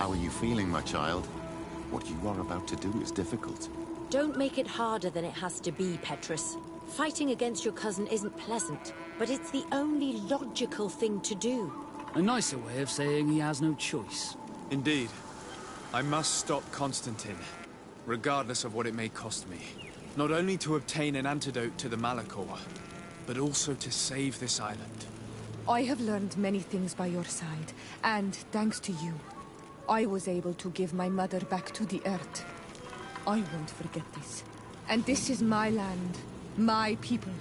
How are you feeling, my child? What you are about to do is difficult. Don't make it harder than it has to be, Petrus. Fighting against your cousin isn't pleasant, but it's the only logical thing to do. A nicer way of saying he has no choice. Indeed. I must stop Constantine, regardless of what it may cost me. Not only to obtain an antidote to the Malachor, but also to save this island. I have learned many things by your side, and thanks to you, I was able to give my mother back to the earth. I won't forget this. And this is my land, my people.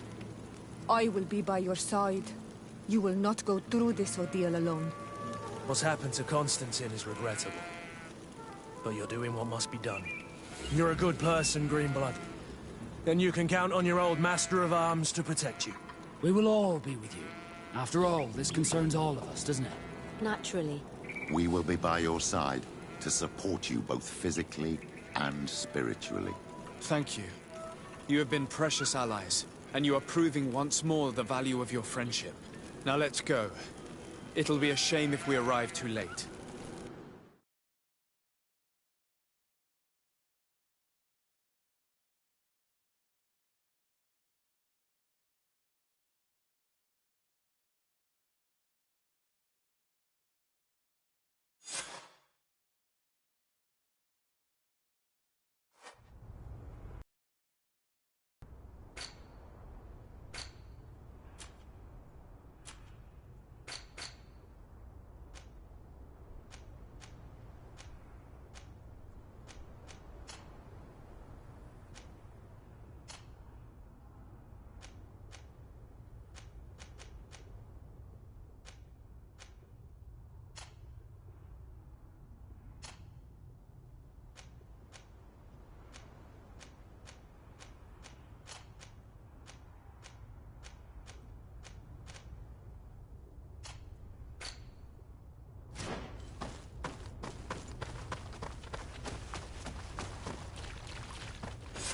I will be by your side. You will not go through this ordeal alone. What's happened to Constantine is regrettable. But you're doing what must be done. You're a good person, Greenblood. Then you can count on your old master of arms to protect you. We will all be with you. After all, this concerns all of us, doesn't it? Naturally. We will be by your side to support you both physically and spiritually. Thank you. You have been precious allies, and you are proving once more the value of your friendship. Now let's go. It'll be a shame if we arrive too late.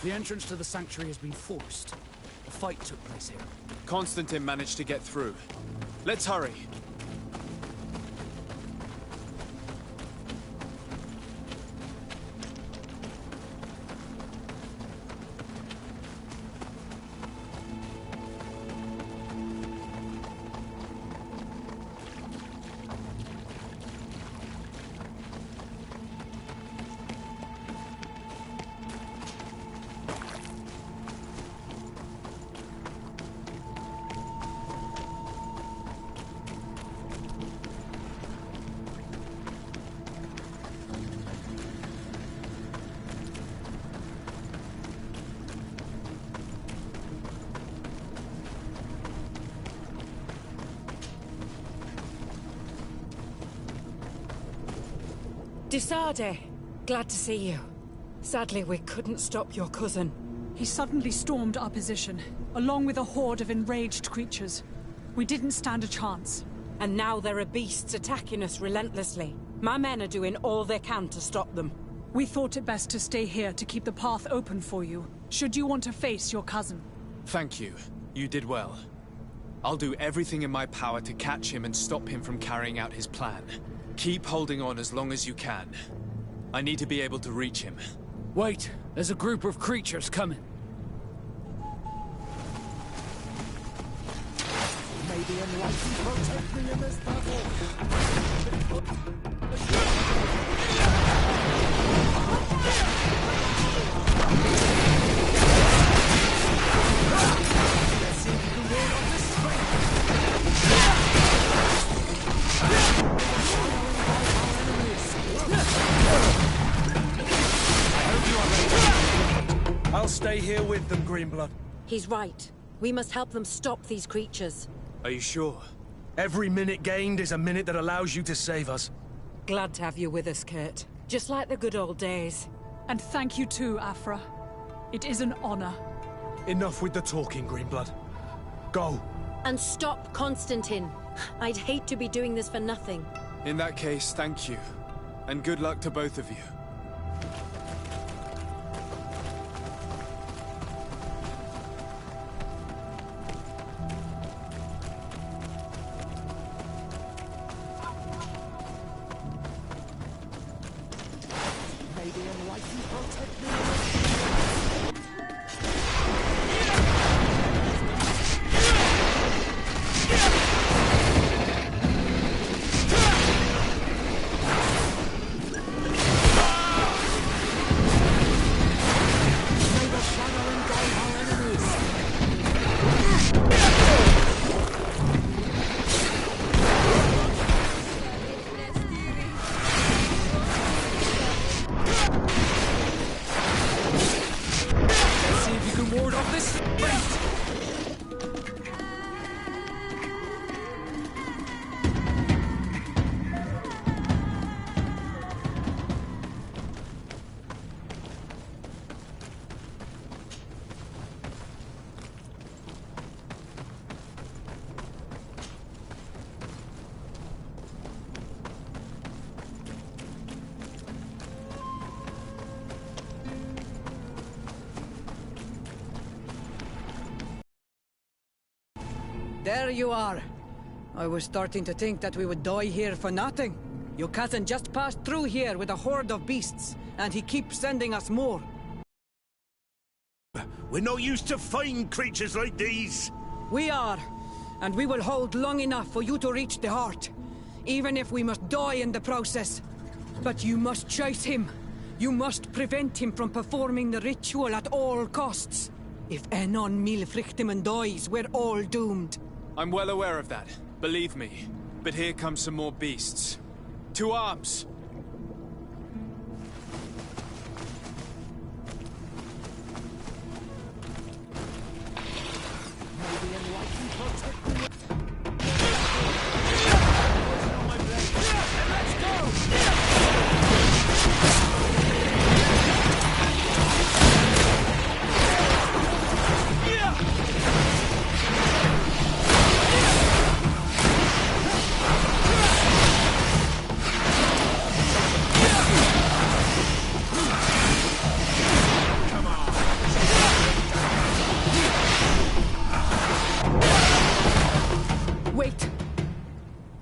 The entrance to the sanctuary has been forced. A fight took place here. Constantine managed to get through. Let's hurry. Disade, glad to see you. Sadly, we couldn't stop your cousin. He suddenly stormed our position, along with a horde of enraged creatures. We didn't stand a chance. And now there are beasts attacking us relentlessly. My men are doing all they can to stop them. We thought it best to stay here to keep the path open for you, should you want to face your cousin. Thank you. You did well. I'll do everything in my power to catch him and stop him from carrying out his plan. Keep holding on as long as you can. I need to be able to reach him. Wait, there's a group of creatures coming. May the enlightened protect me in this battle! Let's see if you can ward off this I'll stay here with them, Greenblood. He's right. We must help them stop these creatures. Are you sure? Every minute gained is a minute that allows you to save us. Glad to have you with us, Kurt. Just like the good old days. And thank you too, Afra. It is an honor. Enough with the talking, Greenblood. Go. And stop Constantine. I'd hate to be doing this for nothing. In that case, thank you. And good luck to both of you. there you are. I was starting to think that we would die here for nothing. Your cousin just passed through here with a horde of beasts, and he keeps sending us more. We're not used to fighting creatures like these. We are, and we will hold long enough for you to reach the heart, even if we must die in the process. But you must chase him. You must prevent him from performing the ritual at all costs. If Enon Milfrichtimen dies, we're all doomed. I'm well aware of that, believe me. But here come some more beasts. To arms!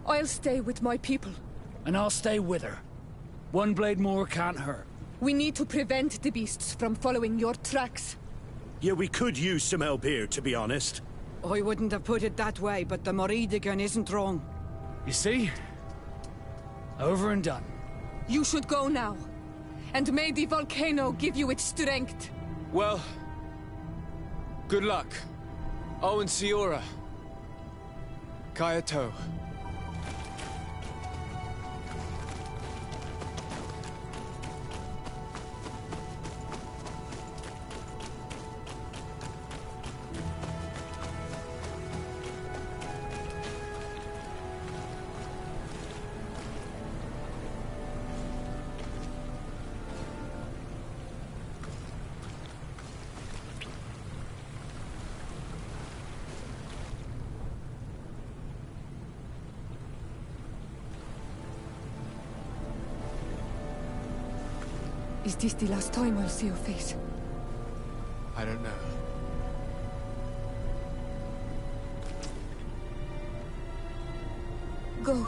I'll stay with my people. And I'll stay with her. One blade more can't hurt. We need to prevent the beasts from following your tracks. Yeah, we could use some help here, to be honest. I wouldn't have put it that way, but the Moridigan isn't wrong. You see? Over and done. You should go now. And may the volcano give you its strength. Well... good luck. Oh, and Siora. Kayato. Is this the last time I'll see your face? I don't know. Go.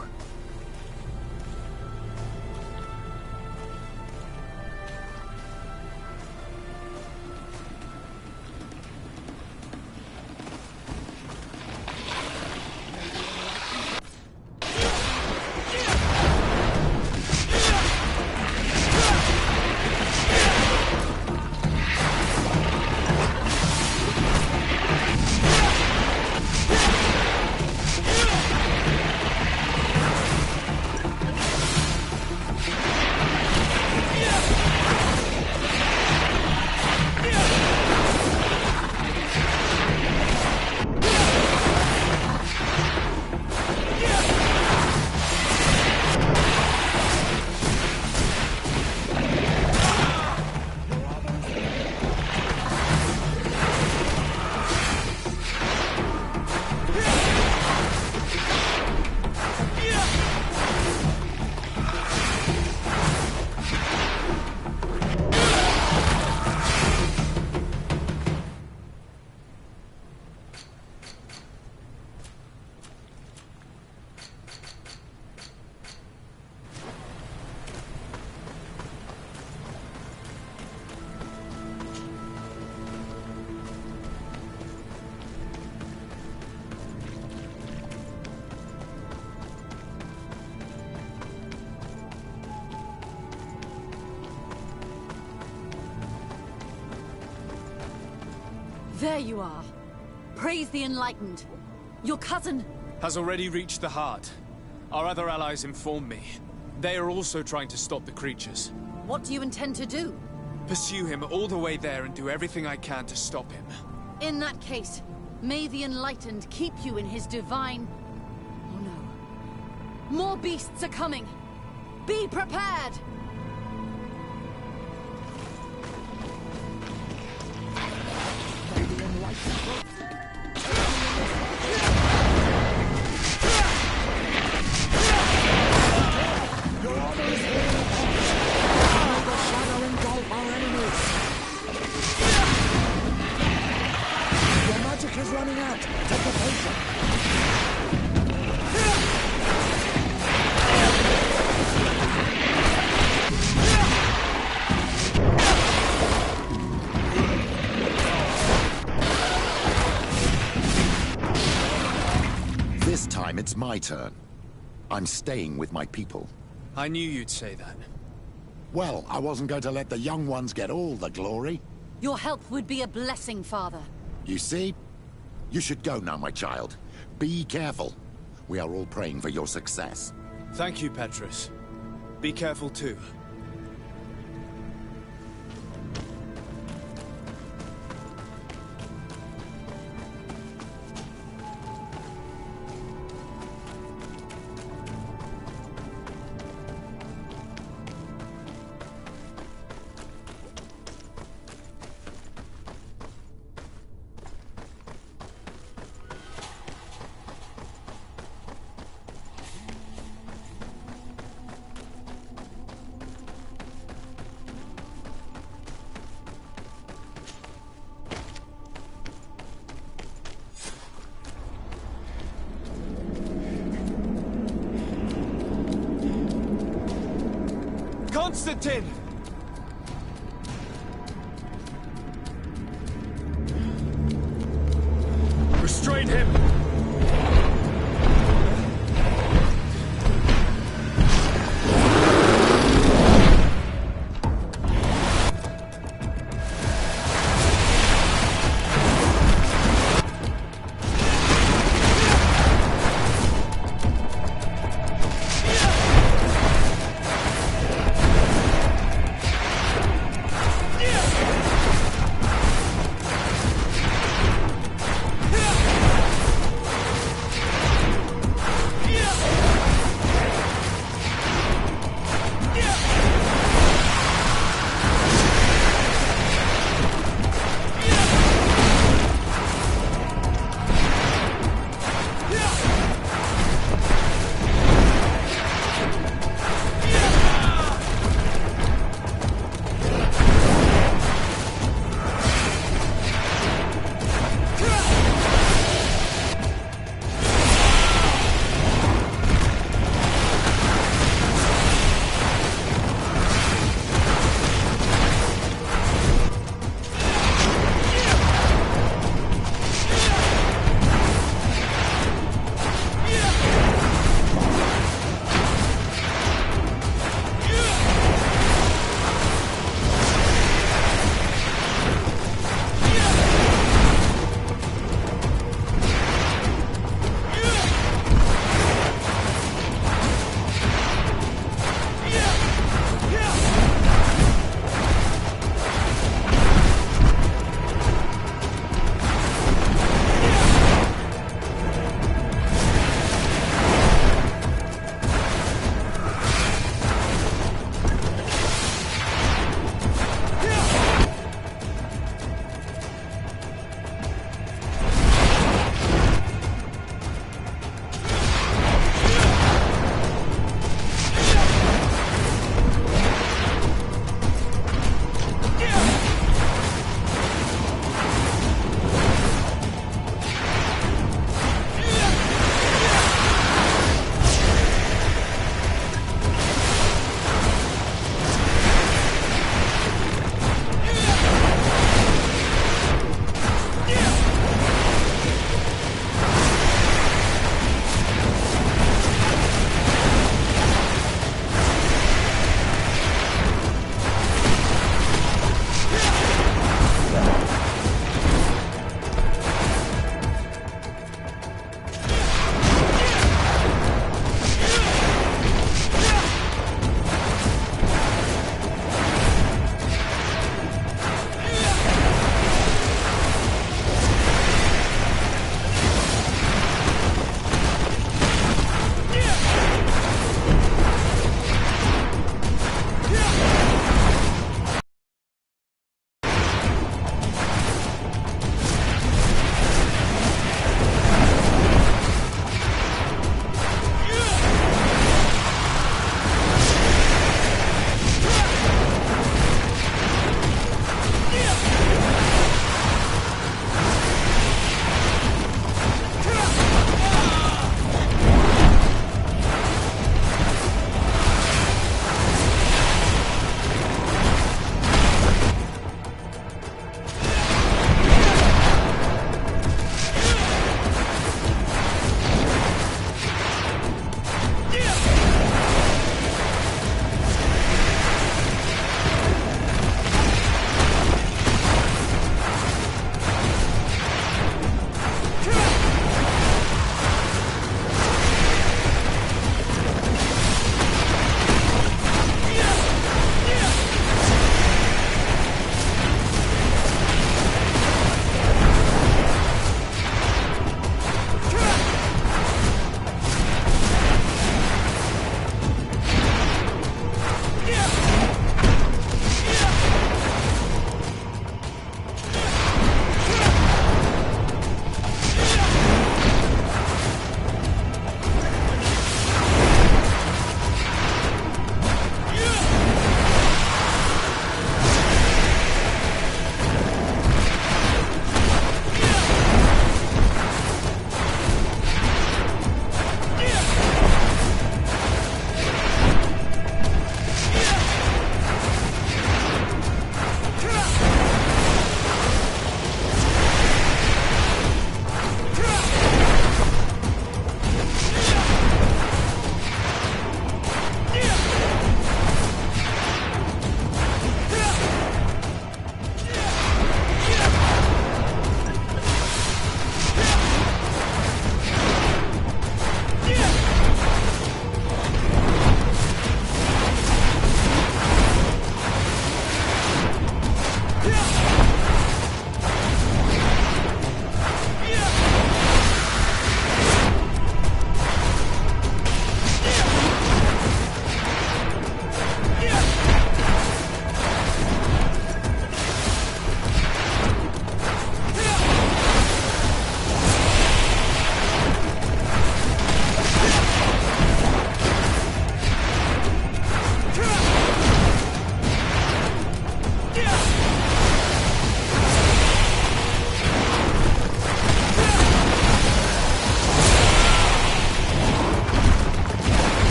There you are. Praise the Enlightened. Your cousin... has already reached the heart. Our other allies informed me. They are also trying to stop the creatures. What do you intend to do? Pursue him all the way there and do everything I can to stop him. In that case, may the Enlightened keep you in his divine... Oh no. More beasts are coming! Be prepared! Has run running out. Take a potion. This time it's my turn. I'm staying with my people. I knew you'd say that. Well, I wasn't going to let the young ones get all the glory. Your help would be a blessing, Father. You see? You should go now, my child. Be careful. We are all praying for your success. Thank you, Petrus. Be careful too. Constantine! Restrain him!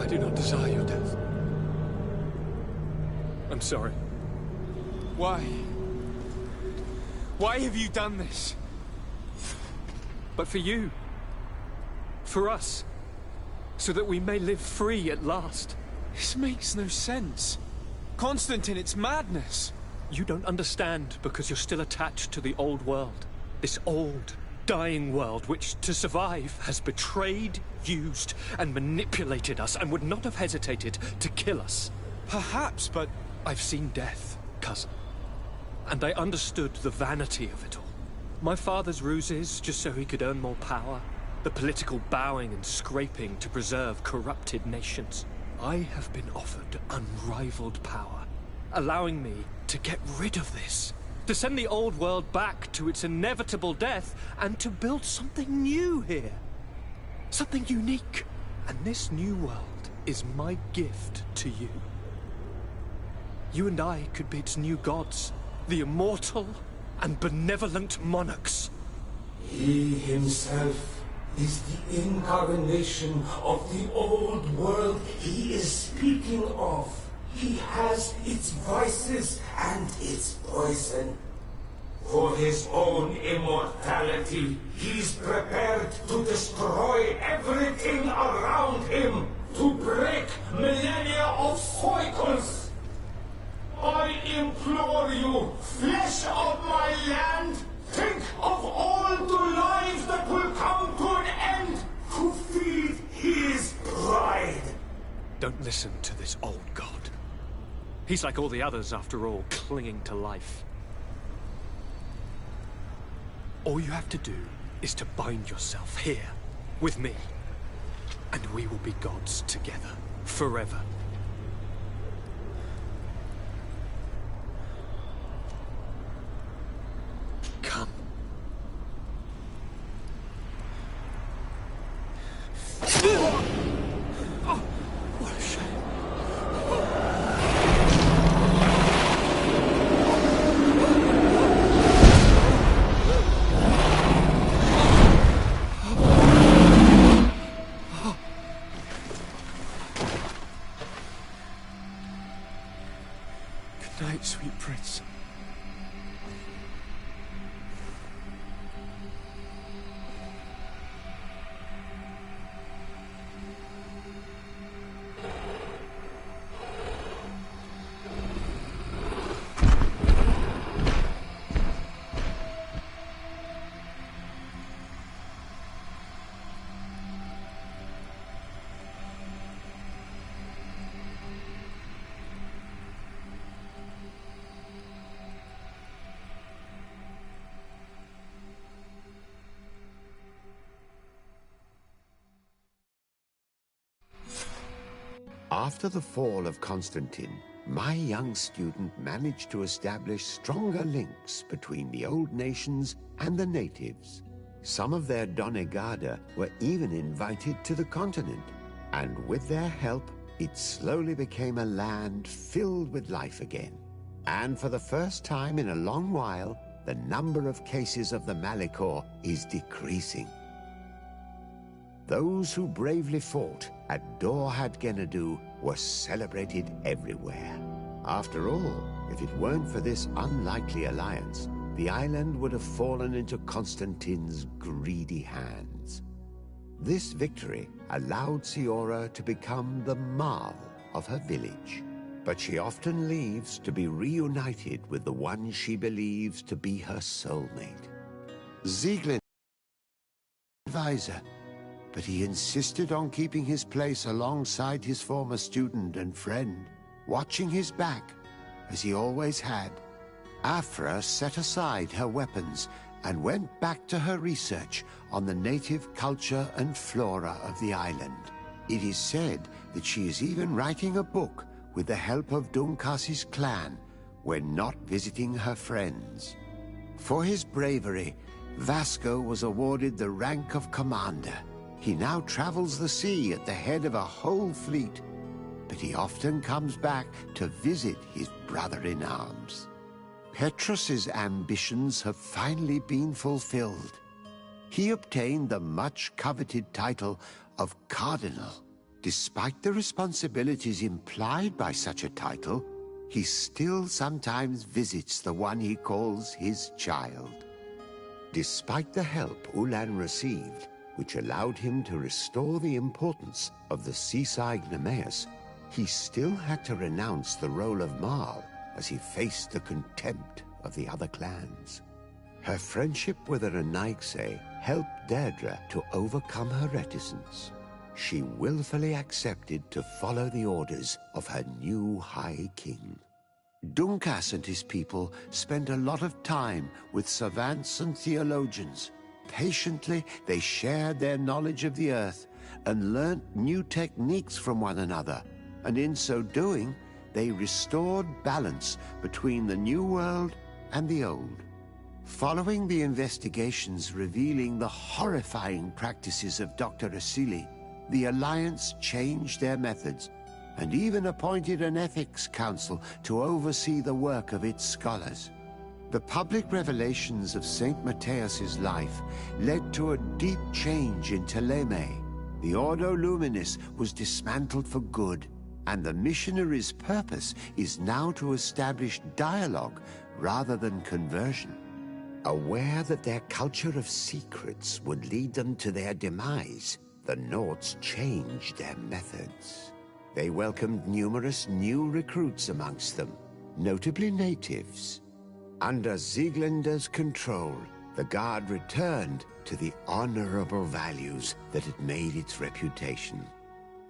do not desire your death. I'm sorry. Why? Why have you done this? But for you. For us. So that we may live free at last. This makes no sense. Constantine, it's madness. You don't understand because you're still attached to the old world. This old, dying world which, to survive, has betrayed, used, and manipulated us and would not have hesitated to kill us. Perhaps, but I've seen death, cousin. And I understood the vanity of it all. My father's ruses just so he could earn more power. The political bowing and scraping to preserve corrupted nations. I have been offered unrivaled power, allowing me to get rid of this. To send the old world back to its inevitable death and to build something new here. Something unique. And this new world is my gift to you. You and I could be its new gods, the immortal and benevolent monarchs. He himself is the incarnation of the old world he is speaking of. He has its vices and its poison. For his own immortality, he's prepared to destroy everything around him, to break millennia of cycles. I implore you, flesh of my land, think of all the lives that will come to an end to feed his pride. Don't listen to this old god. He's like all the others, after all, clinging to life. All you have to do is to bind yourself here, with me. And we will be gods together, forever. Come. Oh, what a shame. Good night, sweet prince. After the fall of Constantine, my young student managed to establish stronger links between the old nations and the natives. Some of their donegada were even invited to the continent, and with their help, it slowly became a land filled with life again. And for the first time in a long while, the number of cases of the Malichor is decreasing. Those who bravely fought at Dor-had Gennadu were celebrated everywhere. After all, if it weren't for this unlikely alliance, the island would have fallen into Constantine's greedy hands. This victory allowed Siora to become the Marl of her village, but she often leaves to be reunited with the one she believes to be her soulmate. Zieglin, advisor, but he insisted on keeping his place alongside his former student and friend, watching his back, as he always had. Afra set aside her weapons and went back to her research on the native culture and flora of the island. It is said that she is even writing a book with the help of Dunkas's clan when not visiting her friends. For his bravery, Vasco was awarded the rank of commander. He now travels the sea at the head of a whole fleet, but he often comes back to visit his brother-in-arms. Petrus's ambitions have finally been fulfilled. He obtained the much-coveted title of Cardinal, Despite the responsibilities implied by such a title, he still sometimes visits the one he calls his child. Despite the help Ulan received, which allowed him to restore the importance of the seaside Nemeus, he still had to renounce the role of Marl as he faced the contempt of the other clans. Her friendship with Aranaigse helped Deirdre to overcome her reticence. She willfully accepted to follow the orders of her new High King. Dunkas and his people spent a lot of time with savants and theologians. Patiently, they shared their knowledge of the earth and learnt new techniques from one another, and in so doing, they restored balance between the new world and the old. Following the investigations revealing the horrifying practices of Dr. Asili, the Alliance changed their methods and even appointed an ethics council to oversee the work of its scholars. The public revelations of Saint Matthias's life led to a deep change in Theleme. The Ordo Luminis was dismantled for good, and the missionaries' purpose is now to establish dialogue rather than conversion. Aware that their culture of secrets would lead them to their demise, the Nauts changed their methods. They welcomed numerous new recruits amongst them, notably natives. Under Sieglinder's control, the Guard returned to the honorable values that had made its reputation.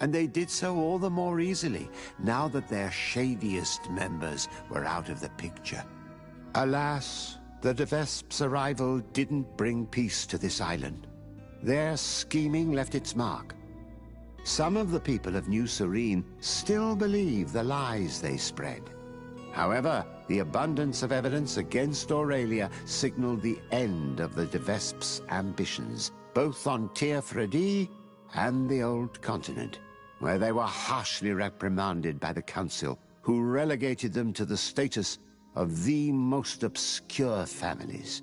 And they did so all the more easily, now that their shadiest members were out of the picture. Alas, the Devesp's arrival didn't bring peace to this island. Their scheming left its mark. Some of the people of New Serene still believe the lies they spread. However, the abundance of evidence against Aurelia signaled the end of the Devesp's ambitions, both on Tir Fredi and the Old Continent, where they were harshly reprimanded by the Council, who relegated them to the status of the most obscure families.